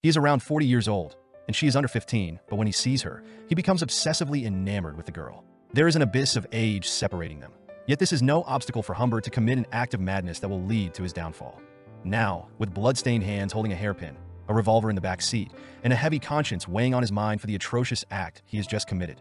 He is around 40 years old, and she is under 15, but when he sees her, he becomes obsessively enamored with the girl. There is an abyss of age separating them. Yet this is no obstacle for Humbert to commit an act of madness that will lead to his downfall. Now, with blood-stained hands holding a hairpin, a revolver in the back seat, and a heavy conscience weighing on his mind for the atrocious act he has just committed.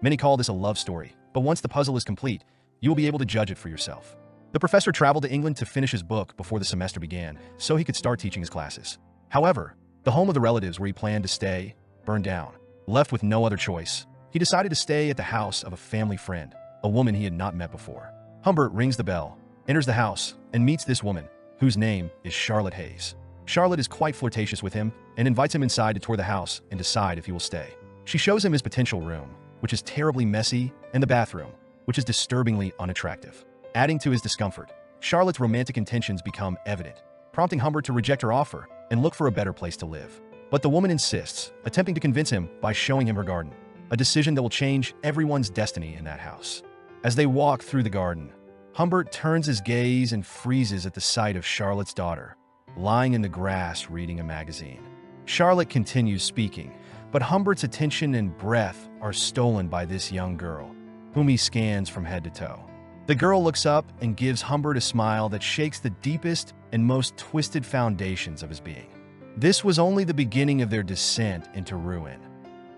Many call this a love story, but once the puzzle is complete, you will be able to judge it for yourself. The professor traveled to England to finish his book before the semester began, so he could start teaching his classes. However, the home of the relatives where he planned to stay burned down. Left with no other choice, he decided to stay at the house of a family friend, a woman he had not met before. Humbert rings the bell, enters the house, and meets this woman, whose name is Charlotte Hayes. Charlotte is quite flirtatious with him and invites him inside to tour the house and decide if he will stay. She shows him his potential room, which is terribly messy, and the bathroom, which is disturbingly unattractive. Adding to his discomfort, Charlotte's romantic intentions become evident, prompting Humbert to reject her offer and look for a better place to live. But the woman insists, attempting to convince him by showing him her garden, a decision that will change everyone's destiny in that house. As they walk through the garden, Humbert turns his gaze and freezes at the sight of Charlotte's daughter, lying in the grass reading a magazine. Charlotte continues speaking, but Humbert's attention and breath are stolen by this young girl, whom he scans from head to toe. The girl looks up and gives Humbert a smile that shakes the deepest and most twisted foundations of his being. This was only the beginning of their descent into ruin,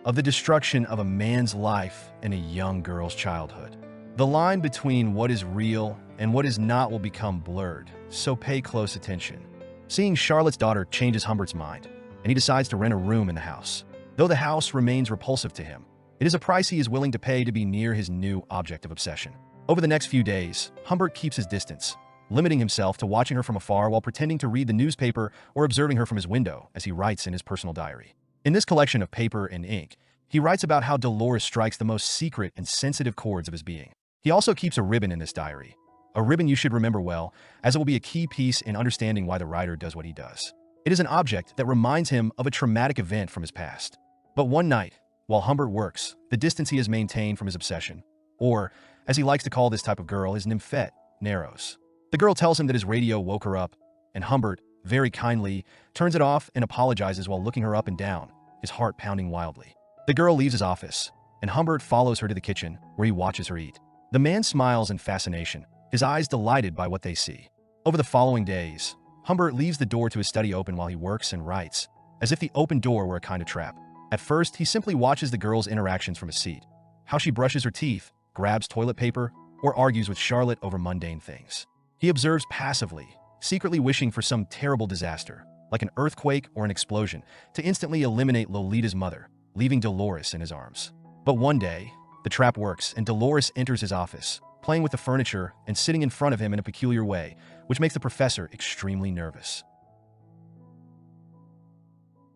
of the destruction of a man's life and a young girl's childhood. The line between what is real and what is not will become blurred, so pay close attention. Seeing Charlotte's daughter changes Humbert's mind, and he decides to rent a room in the house. Though the house remains repulsive to him, it is a price he is willing to pay to be near his new object of obsession. Over the next few days, Humbert keeps his distance, limiting himself to watching her from afar while pretending to read the newspaper or observing her from his window, as he writes in his personal diary. In this collection of paper and ink, he writes about how Dolores strikes the most secret and sensitive chords of his being. He also keeps a ribbon in this diary, a ribbon you should remember well, as it will be a key piece in understanding why the writer does what he does. It is an object that reminds him of a traumatic event from his past. But one night, while Humbert works, the distance he has maintained from his obsession, or, as he likes to call this type of girl, his nymphette, narrows. The girl tells him that his radio woke her up, and Humbert, very kindly, turns it off and apologizes while looking her up and down, his heart pounding wildly. The girl leaves his office, and Humbert follows her to the kitchen, where he watches her eat. The man smiles in fascination, his eyes delighted by what they see. Over the following days, Humbert leaves the door to his study open while he works and writes, as if the open door were a kind of trap. At first, he simply watches the girl's interactions from his seat, how she brushes her teeth, grabs toilet paper, or argues with Charlotte over mundane things. He observes passively, secretly wishing for some terrible disaster, like an earthquake or an explosion, to instantly eliminate Lolita's mother, leaving Dolores in his arms. But one day, the trap works and Dolores enters his office, playing with the furniture and sitting in front of him in a peculiar way, which makes the professor extremely nervous.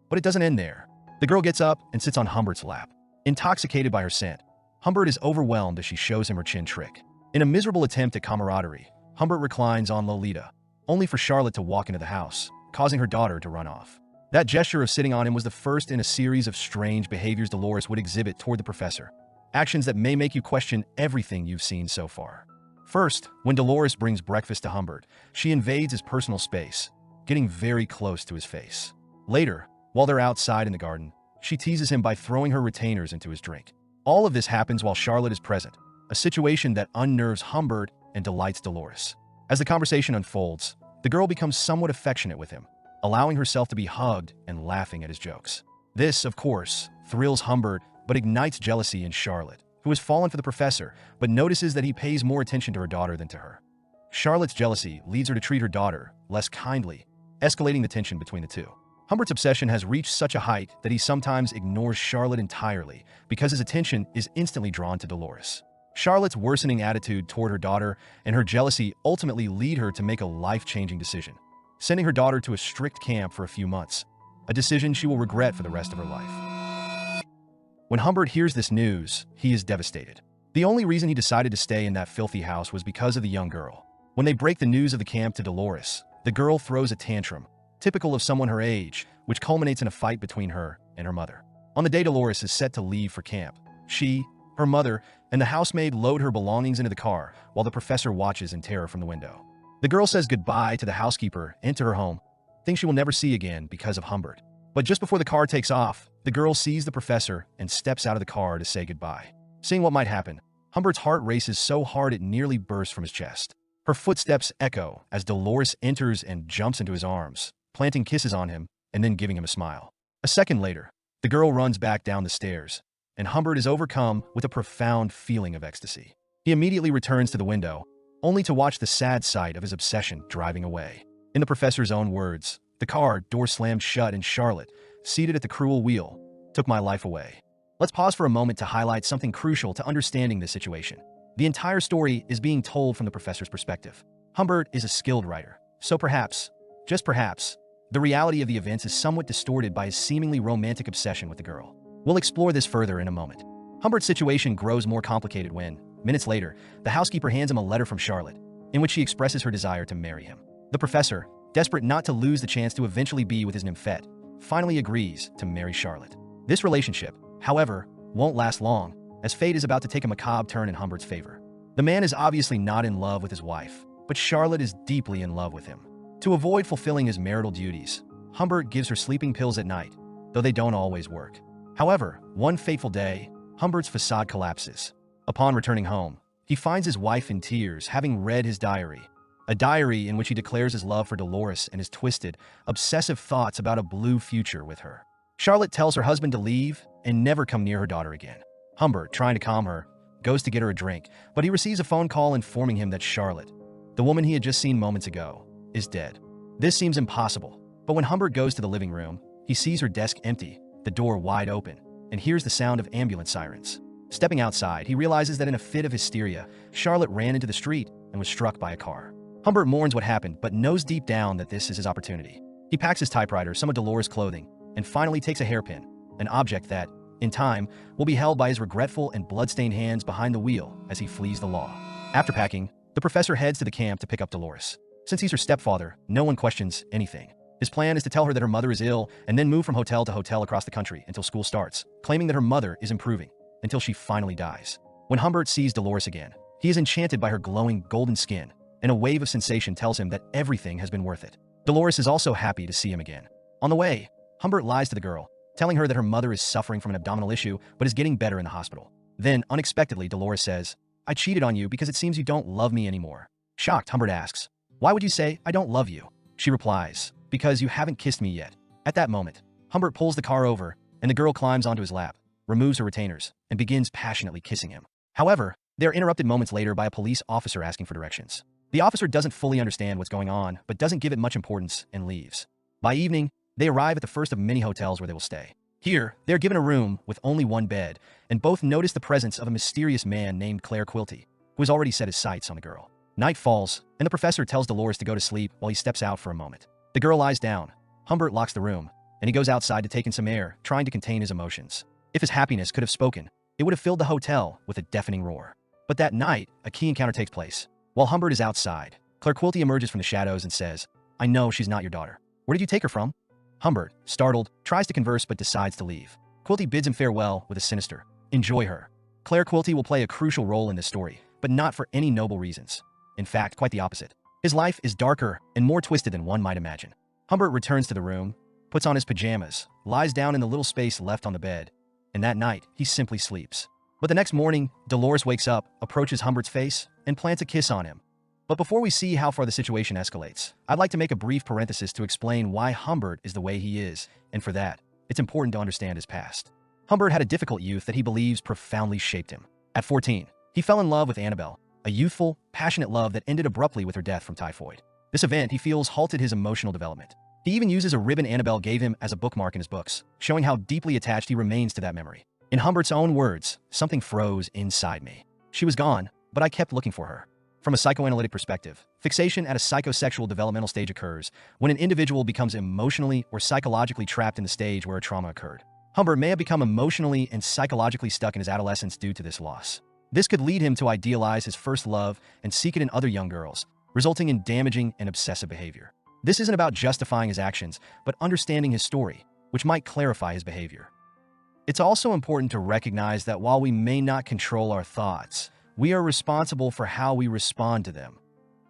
But it doesn't end there. The girl gets up and sits on Humbert's lap. Intoxicated by her scent, Humbert is overwhelmed as she shows him her chin trick. In a miserable attempt at camaraderie, Humbert reclines on Lolita, only for Charlotte to walk into the house, causing her daughter to run off. That gesture of sitting on him was the first in a series of strange behaviors Dolores would exhibit toward the professor, actions that may make you question everything you've seen so far. First, when Dolores brings breakfast to Humbert, she invades his personal space, getting very close to his face. Later, while they're outside in the garden, she teases him by throwing her retainers into his drink. All of this happens while Charlotte is present, a situation that unnerves Humbert and delights Dolores. As the conversation unfolds, the girl becomes somewhat affectionate with him, allowing herself to be hugged and laughing at his jokes. This, of course, thrills Humbert but ignites jealousy in Charlotte, who has fallen for the professor but notices that he pays more attention to her daughter than to her. Charlotte's jealousy leads her to treat her daughter less kindly, escalating the tension between the two. Humbert's obsession has reached such a height that he sometimes ignores Charlotte entirely because his attention is instantly drawn to Dolores. Charlotte's worsening attitude toward her daughter and her jealousy ultimately lead her to make a life-changing decision, sending her daughter to a strict camp for a few months, a decision she will regret for the rest of her life. When Humbert hears this news, he is devastated. The only reason he decided to stay in that filthy house was because of the young girl. When they break the news of the camp to Dolores, the girl throws a tantrum, typical of someone her age, which culminates in a fight between her and her mother. On the day Dolores is set to leave for camp, she, her mother, and the housemaid load her belongings into the car while the professor watches in terror from the window. The girl says goodbye to the housekeeper and to her home, things she will never see again because of Humbert. But just before the car takes off, the girl sees the professor and steps out of the car to say goodbye. Seeing what might happen, Humbert's heart races so hard it nearly bursts from his chest. Her footsteps echo as Dolores enters and jumps into his arms, planting kisses on him and then giving him a smile. A second later, the girl runs back down the stairs, and Humbert is overcome with a profound feeling of ecstasy. He immediately returns to the window, only to watch the sad sight of his obsession driving away. In the professor's own words, the car door slammed shut and Charlotte, seated at the cruel wheel, took my life away. Let's pause for a moment to highlight something crucial to understanding this situation. The entire story is being told from the professor's perspective. Humbert is a skilled writer, so perhaps, just perhaps, the reality of the events is somewhat distorted by his seemingly romantic obsession with the girl. We'll explore this further in a moment. Humbert's situation grows more complicated when, minutes later, the housekeeper hands him a letter from Charlotte, in which she expresses her desire to marry him. The professor, desperate not to lose the chance to eventually be with his nymphette, finally agrees to marry Charlotte. This relationship, however, won't last long, as fate is about to take a macabre turn in Humbert's favor. The man is obviously not in love with his wife, but Charlotte is deeply in love with him. To avoid fulfilling his marital duties, Humbert gives her sleeping pills at night, though they don't always work. However, one fateful day, Humbert's facade collapses. Upon returning home, he finds his wife in tears, having read his diary. A diary in which he declares his love for Dolores and his twisted, obsessive thoughts about a blue future with her. Charlotte tells her husband to leave and never come near her daughter again. Humbert, trying to calm her, goes to get her a drink, but he receives a phone call informing him that Charlotte, the woman he had just seen moments ago, is dead. This seems impossible, but when Humbert goes to the living room, he sees her desk empty, the door wide open, and hears the sound of ambulance sirens. Stepping outside, he realizes that in a fit of hysteria, Charlotte ran into the street and was struck by a car. Humbert mourns what happened, but knows deep down that this is his opportunity. He packs his typewriter, some of Dolores' clothing, and finally takes a hairpin, an object that, in time, will be held by his regretful and blood-stained hands behind the wheel as he flees the law. After packing, the professor heads to the camp to pick up Dolores. Since he's her stepfather, no one questions anything. His plan is to tell her that her mother is ill and then move from hotel to hotel across the country until school starts, claiming that her mother is improving, until she finally dies. When Humbert sees Dolores again, he is enchanted by her glowing golden skin, and a wave of sensation tells him that everything has been worth it. Dolores is also happy to see him again. On the way, Humbert lies to the girl, telling her that her mother is suffering from an abdominal issue but is getting better in the hospital. Then, unexpectedly, Dolores says, "I cheated on you because it seems you don't love me anymore." Shocked, Humbert asks, "Why would you say I don't love you?" She replies, "Because you haven't kissed me yet." At that moment, Humbert pulls the car over, and the girl climbs onto his lap, removes her retainers, and begins passionately kissing him. However, they are interrupted moments later by a police officer asking for directions. The officer doesn't fully understand what's going on, but doesn't give it much importance and leaves. By evening, they arrive at the first of many hotels where they will stay. Here, they are given a room with only one bed, and both notice the presence of a mysterious man named Claire Quilty, who has already set his sights on the girl. Night falls, and the professor tells Dolores to go to sleep while he steps out for a moment. The girl lies down. Humbert locks the room, and he goes outside to take in some air, trying to contain his emotions. If his happiness could have spoken, it would have filled the hotel with a deafening roar. But that night, a key encounter takes place. While Humbert is outside, Claire Quilty emerges from the shadows and says, "I know she's not your daughter. Where did you take her from?" Humbert, startled, tries to converse but decides to leave. Quilty bids him farewell with a sinister, "Enjoy her." Claire Quilty will play a crucial role in this story, but not for any noble reasons. In fact, quite the opposite. His life is darker and more twisted than one might imagine. Humbert returns to the room, puts on his pajamas, lies down in the little space left on the bed, and that night, he simply sleeps. But the next morning, Dolores wakes up, approaches Humbert's face, and plants a kiss on him. But before we see how far the situation escalates, I'd like to make a brief parenthesis to explain why Humbert is the way he is, and for that, it's important to understand his past. Humbert had a difficult youth that he believes profoundly shaped him. At 14, he fell in love with Annabelle, a youthful, passionate love that ended abruptly with her death from typhoid. This event, he feels, halted his emotional development. He even uses a ribbon Annabelle gave him as a bookmark in his books, showing how deeply attached he remains to that memory. In Humbert's own words, "Something froze inside me. She was gone, but I kept looking for her." From a psychoanalytic perspective, fixation at a psychosexual developmental stage occurs when an individual becomes emotionally or psychologically trapped in the stage where a trauma occurred. Humbert may have become emotionally and psychologically stuck in his adolescence due to this loss. This could lead him to idealize his first love and seek it in other young girls, resulting in damaging and obsessive behavior. This isn't about justifying his actions, but understanding his story, which might clarify his behavior. It's also important to recognize that while we may not control our thoughts, we are responsible for how we respond to them,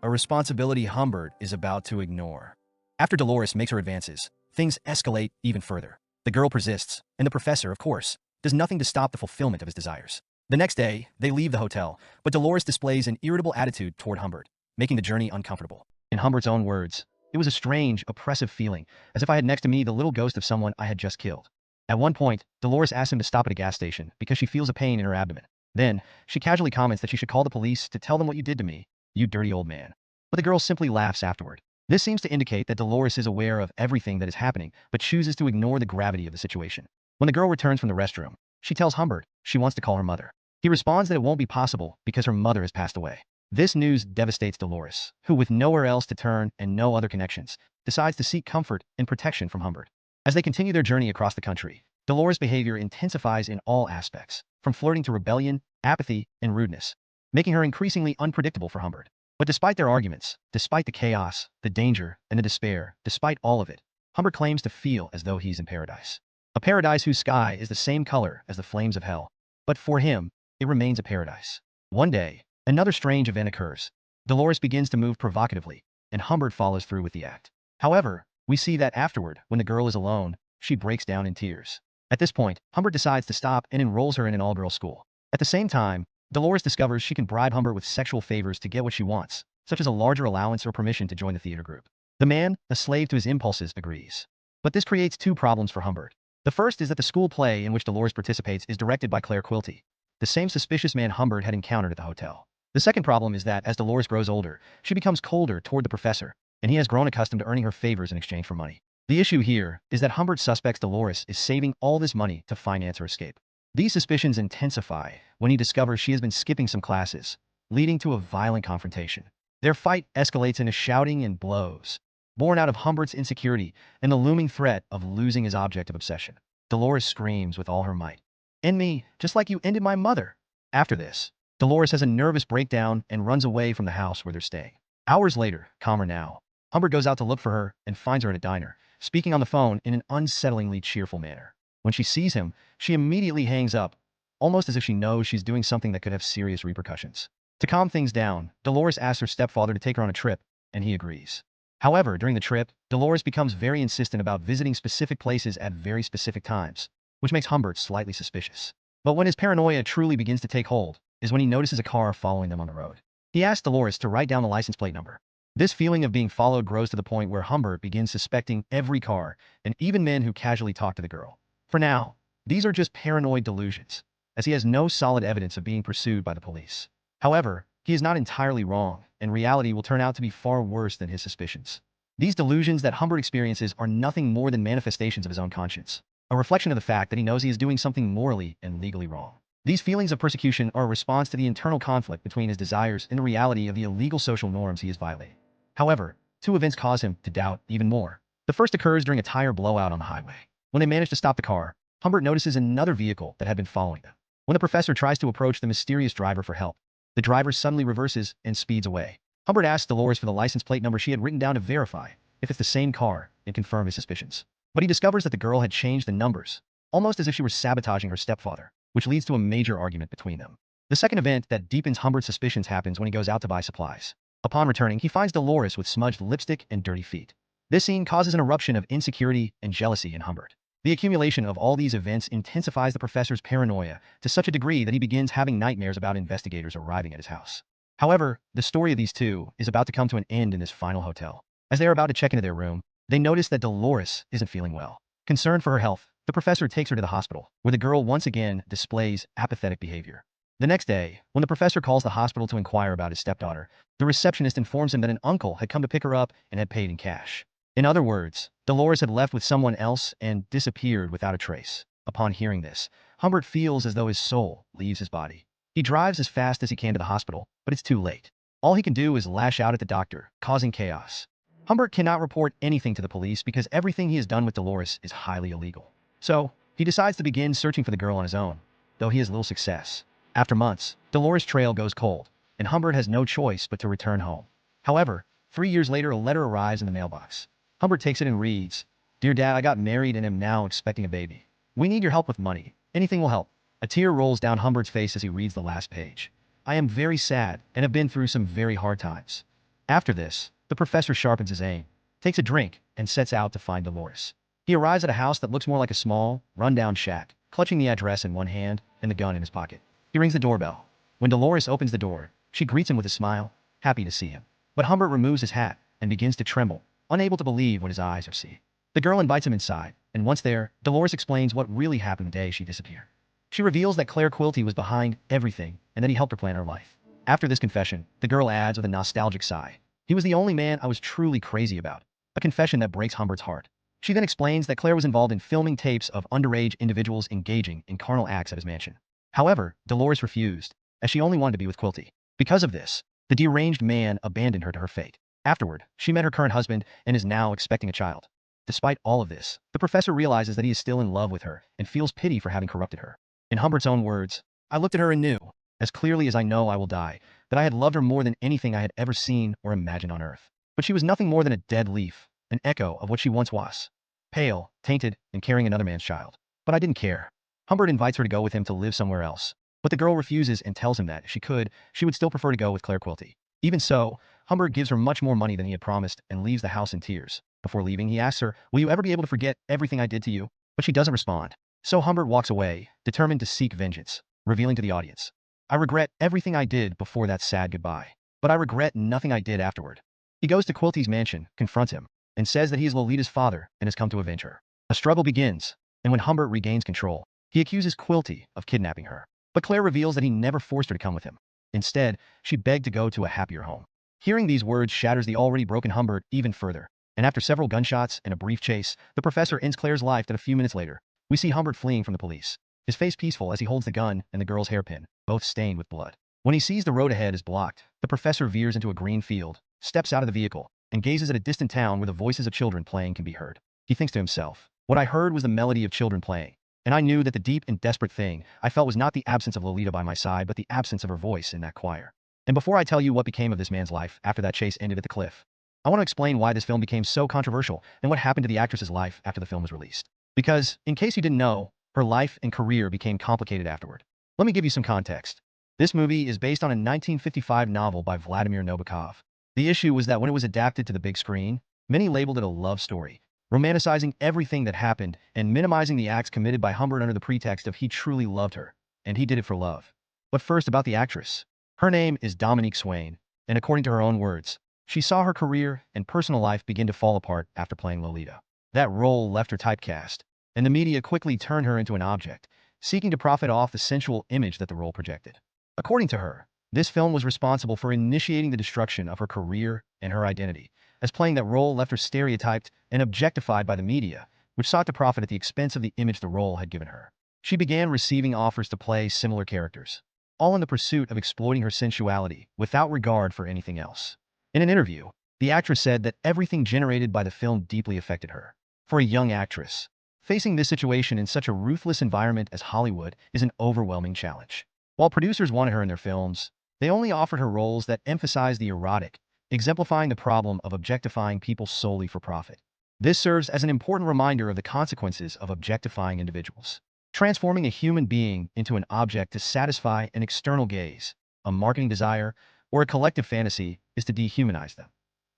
a responsibility Humbert is about to ignore. After Dolores makes her advances, things escalate even further. The girl persists, and the professor, of course, does nothing to stop the fulfillment of his desires. The next day, they leave the hotel, but Dolores displays an irritable attitude toward Humbert, making the journey uncomfortable. In Humbert's own words, it was a strange, oppressive feeling, as if I had next to me the little ghost of someone I had just killed. At one point, Dolores asks him to stop at a gas station because she feels a pain in her abdomen. Then, she casually comments that she should call the police to tell them what you did to me, you dirty old man. But the girl simply laughs afterward. This seems to indicate that Dolores is aware of everything that is happening, but chooses to ignore the gravity of the situation. When the girl returns from the restroom, she tells Humbert she wants to call her mother. He responds that it won't be possible because her mother has passed away. This news devastates Dolores, who, with nowhere else to turn and no other connections, decides to seek comfort and protection from Humbert. As they continue their journey across the country, Dolores' behavior intensifies in all aspects, from flirting to rebellion, apathy, and rudeness, making her increasingly unpredictable for Humbert. But despite their arguments, despite the chaos, the danger, and the despair, despite all of it, Humbert claims to feel as though he's in paradise. A paradise whose sky is the same color as the flames of hell. But for him, it remains a paradise. One day, another strange event occurs. Dolores begins to move provocatively, and Humbert follows through with the act. However, we see that afterward, when the girl is alone, she breaks down in tears. At this point, Humbert decides to stop and enrolls her in an all-girls school. At the same time, Dolores discovers she can bribe Humbert with sexual favors to get what she wants, such as a larger allowance or permission to join the theater group. The man, a slave to his impulses, agrees. But this creates two problems for Humbert. The first is that the school play in which Dolores participates is directed by Claire Quilty, the same suspicious man Humbert had encountered at the hotel. The second problem is that as Dolores grows older, she becomes colder toward the professor, and he has grown accustomed to earning her favors in exchange for money. The issue here is that Humbert suspects Dolores is saving all this money to finance her escape. These suspicions intensify when he discovers she has been skipping some classes, leading to a violent confrontation. Their fight escalates into shouting and blows, born out of Humbert's insecurity and the looming threat of losing his object of obsession. Dolores screams with all her might, "End me, just like you ended my mother." After this, Dolores has a nervous breakdown and runs away from the house where they're staying. Hours later, calmer now, Humbert goes out to look for her and finds her at a diner, speaking on the phone in an unsettlingly cheerful manner. When she sees him, she immediately hangs up, almost as if she knows she's doing something that could have serious repercussions. To calm things down, Dolores asks her stepfather to take her on a trip, and he agrees. However, during the trip, Dolores becomes very insistent about visiting specific places at very specific times, which makes Humbert slightly suspicious. But when his paranoia truly begins to take hold, is when he notices a car following them on the road. He asks Dolores to write down the license plate number. This feeling of being followed grows to the point where Humbert begins suspecting every car, and even men who casually talk to the girl. For now, these are just paranoid delusions, as he has no solid evidence of being pursued by the police. However, he is not entirely wrong, and reality will turn out to be far worse than his suspicions. These delusions that Humbert experiences are nothing more than manifestations of his own conscience, a reflection of the fact that he knows he is doing something morally and legally wrong. These feelings of persecution are a response to the internal conflict between his desires and the reality of the illegal social norms he is violating. However, two events cause him to doubt even more. The first occurs during a tire blowout on the highway. When they manage to stop the car, Humbert notices another vehicle that had been following them. When the professor tries to approach the mysterious driver for help, the driver suddenly reverses and speeds away. Humbert asks Dolores for the license plate number she had written down to verify if it's the same car and confirm his suspicions. But he discovers that the girl had changed the numbers, almost as if she were sabotaging her stepfather, which leads to a major argument between them. The second event that deepens Humbert's suspicions happens when he goes out to buy supplies. Upon returning, he finds Dolores with smudged lipstick and dirty feet. This scene causes an eruption of insecurity and jealousy in Humbert. The accumulation of all these events intensifies the professor's paranoia to such a degree that he begins having nightmares about investigators arriving at his house. However, the story of these two is about to come to an end in this final hotel. As they are about to check into their room, they notice that Dolores isn't feeling well. Concerned for her health, the professor takes her to the hospital, where the girl once again displays apathetic behavior. The next day, when the professor calls the hospital to inquire about his stepdaughter, the receptionist informs him that an uncle had come to pick her up and had paid in cash. In other words, Dolores had left with someone else and disappeared without a trace. Upon hearing this, Humbert feels as though his soul leaves his body. He drives as fast as he can to the hospital, but it's too late. All he can do is lash out at the doctor, causing chaos. Humbert cannot report anything to the police because everything he has done with Dolores is highly illegal. So, he decides to begin searching for the girl on his own, though he has little success. After months, Dolores' trail goes cold, and Humbert has no choice but to return home. However, 3 years later, a letter arrives in the mailbox. Humbert takes it and reads, "Dear Dad, I got married and am now expecting a baby. We need your help with money. Anything will help." A tear rolls down Humbert's face as he reads the last page. "I am very sad and have been through some very hard times." After this, the professor sharpens his aim, takes a drink, and sets out to find Dolores. He arrives at a house that looks more like a small, run-down shack, clutching the address in one hand and the gun in his pocket. He rings the doorbell. When Dolores opens the door, she greets him with a smile, happy to see him. But Humbert removes his hat and begins to tremble, unable to believe what his eyes are seeing. The girl invites him inside, and once there, Dolores explains what really happened the day she disappeared. She reveals that Claire Quilty was behind everything and that he helped her plan her life. After this confession, the girl adds with a nostalgic sigh, "He was the only man I was truly crazy about," a confession that breaks Humbert's heart. She then explains that Claire was involved in filming tapes of underage individuals engaging in carnal acts at his mansion. However, Dolores refused, as she only wanted to be with Quilty. Because of this, the deranged man abandoned her to her fate. Afterward, she met her current husband and is now expecting a child. Despite all of this, the professor realizes that he is still in love with her and feels pity for having corrupted her. In Humbert's own words, "I looked at her and knew, as clearly as I know I will die, that I had loved her more than anything I had ever seen or imagined on earth. But she was nothing more than a dead leaf, an echo of what she once was. Pale, tainted, and carrying another man's child. But I didn't care." Humbert invites her to go with him to live somewhere else. But the girl refuses and tells him that, if she would still prefer to go with Claire Quilty. Even so, Humbert gives her much more money than he had promised and leaves the house in tears. Before leaving, he asks her, "Will you ever be able to forget everything I did to you?" But she doesn't respond. So Humbert walks away, determined to seek vengeance, revealing to the audience, "I regret everything I did before that sad goodbye. But I regret nothing I did afterward." He goes to Quilty's mansion, confronts him, and says that he is Lolita's father and has come to avenge her. A struggle begins, and when Humbert regains control, he accuses Quilty of kidnapping her. But Claire reveals that he never forced her to come with him. Instead, she begged to go to a happier home. Hearing these words shatters the already broken Humbert even further, and after several gunshots and a brief chase, the professor ends Claire's life that a few minutes later, we see Humbert fleeing from the police, his face peaceful as he holds the gun and the girl's hairpin, both stained with blood. When he sees the road ahead is blocked, the professor veers into a green field, steps out of the vehicle, and gazes at a distant town where the voices of children playing can be heard. He thinks to himself, "What I heard was the melody of children playing, and I knew that the deep and desperate thing I felt was not the absence of Lolita by my side, but the absence of her voice in that choir." And before I tell you what became of this man's life after that chase ended at the cliff, I want to explain why this film became so controversial and what happened to the actress's life after the film was released. Because, in case you didn't know, her life and career became complicated afterward. Let me give you some context. This movie is based on a 1955 novel by Vladimir Nabokov. The issue was that when it was adapted to the big screen, many labeled it a love story, romanticizing everything that happened and minimizing the acts committed by Humbert under the pretext of he truly loved her, and he did it for love. But first, about the actress. Her name is Dominique Swain, and according to her own words, she saw her career and personal life begin to fall apart after playing Lolita. That role left her typecast, and the media quickly turned her into an object, seeking to profit off the sensual image that the role projected. According to her, this film was responsible for initiating the destruction of her career and her identity, as playing that role left her stereotyped and objectified by the media, which sought to profit at the expense of the image the role had given her. She began receiving offers to play similar characters, all in the pursuit of exploiting her sensuality without regard for anything else. In an interview, the actress said that everything generated by the film deeply affected her. For a young actress, facing this situation in such a ruthless environment as Hollywood is an overwhelming challenge. While producers wanted her in their films, they only offered her roles that emphasized the erotic, exemplifying the problem of objectifying people solely for profit. This serves as an important reminder of the consequences of objectifying individuals. Transforming a human being into an object to satisfy an external gaze, a marketing desire, or a collective fantasy is to dehumanize them.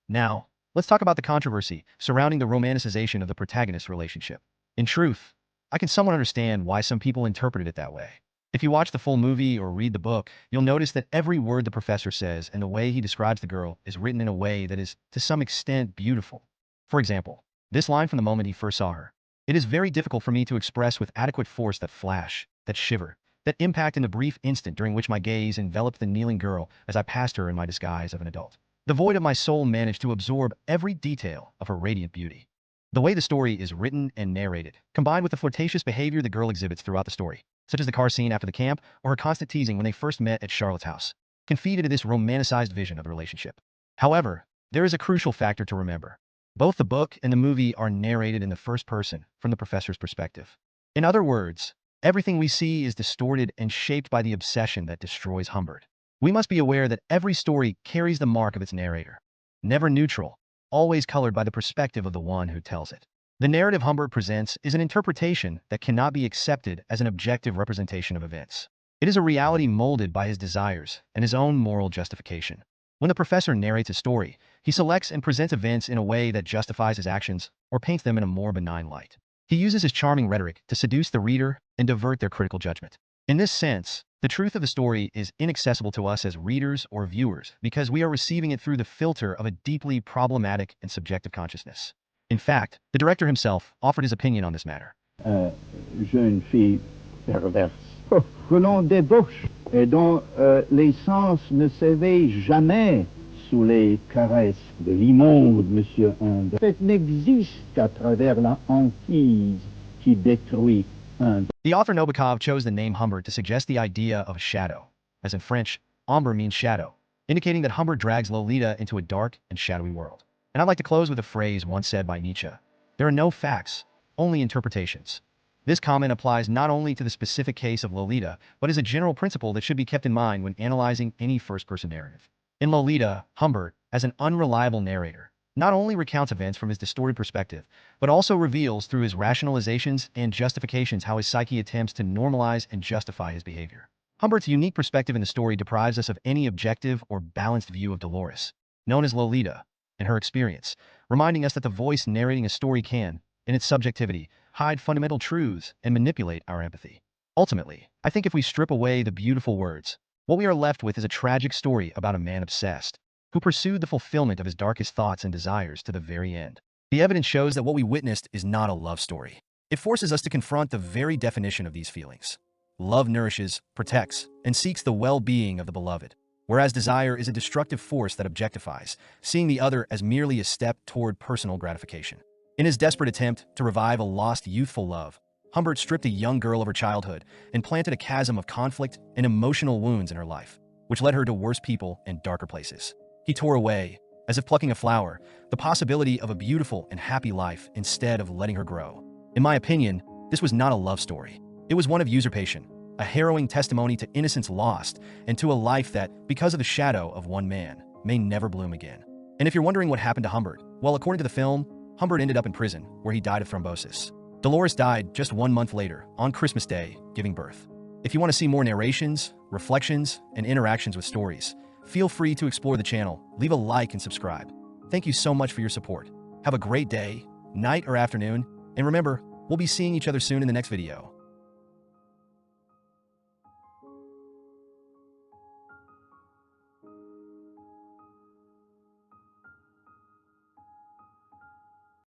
Now, let's talk about the controversy surrounding the romanticization of the protagonist relationship. In truth, I can somewhat understand why some people interpreted it that way. If you watch the full movie or read the book, you'll notice that every word the professor says and the way he describes the girl is written in a way that is, to some extent, beautiful. For example, this line from the moment he first saw her. "It is very difficult for me to express with adequate force that flash, that shiver, that impact in the brief instant during which my gaze enveloped the kneeling girl as I passed her in my disguise of an adult. The void of my soul managed to absorb every detail of her radiant beauty." The way the story is written and narrated, combined with the flirtatious behavior the girl exhibits throughout the story, such as the car scene after the camp or her constant teasing when they first met at Charlotte's house, can feed into this romanticized vision of the relationship. However, there is a crucial factor to remember. Both the book and the movie are narrated in the first person from the professor's perspective. In other words, everything we see is distorted and shaped by the obsession that destroys Humbert. We must be aware that every story carries the mark of its narrator. Never neutral, always colored by the perspective of the one who tells it. The narrative Humbert presents is an interpretation that cannot be accepted as an objective representation of events. It is a reality molded by his desires and his own moral justification. When the professor narrates a story, He selects and presents events in a way that justifies his actions or paints them in a more benign light. He uses his charming rhetoric to seduce the reader and divert their critical judgment. In this sense, the truth of the story is inaccessible to us as readers or viewers because we are receiving it through the filter of a deeply problematic and subjective consciousness. In fact, the director himself offered his opinion on this matter. Jeune fille perverse que l'on débauche et dont les sens ne s'éveillent jamais sous les caresses de l'immonde Monsieur Inde. Fait n'existe qu'à travers la hantise qui détruit Inde. The author Nabokov chose the name Humbert to suggest the idea of a shadow, as in French, ombre means shadow, indicating that Humbert drags Lolita into a dark and shadowy world. And I'd like to close with a phrase once said by Nietzsche: "There are no facts, only interpretations." This comment applies not only to the specific case of Lolita, but is a general principle that should be kept in mind when analyzing any first-person narrative. In Lolita, Humbert, as an unreliable narrator, not only recounts events from his distorted perspective, but also reveals through his rationalizations and justifications how his psyche attempts to normalize and justify his behavior. Humbert's unique perspective in the story deprives us of any objective or balanced view of Dolores, known as Lolita, and her experience, reminding us that the voice narrating a story can, in its subjectivity, hide fundamental truths and manipulate our empathy. Ultimately, I think if we strip away the beautiful words, what we are left with is a tragic story about a man obsessed, who pursued the fulfillment of his darkest thoughts and desires to the very end. The evidence shows that what we witnessed is not a love story. It forces us to confront the very definition of these feelings. Love nourishes, protects, and seeks the well-being of the beloved, whereas desire is a destructive force that objectifies, seeing the other as merely a step toward personal gratification. In his desperate attempt to revive a lost youthful love, Humbert stripped a young girl of her childhood and planted a chasm of conflict and emotional wounds in her life, which led her to worse people and darker places. He tore away, as if plucking a flower, the possibility of a beautiful and happy life instead of letting her grow. In my opinion, this was not a love story. It was one of usurpation, a harrowing testimony to innocence lost and to a life that, because of the shadow of one man, may never bloom again. And if you're wondering what happened to Humbert, well, according to the film, Humbert ended up in prison, where he died of thrombosis. Dolores died just 1 month later, on Christmas Day, giving birth. If you want to see more narrations, reflections, and interactions with stories, feel free to explore the channel, leave a like and subscribe. Thank you so much for your support. Have a great day, night or afternoon, and remember, we'll be seeing each other soon in the next video.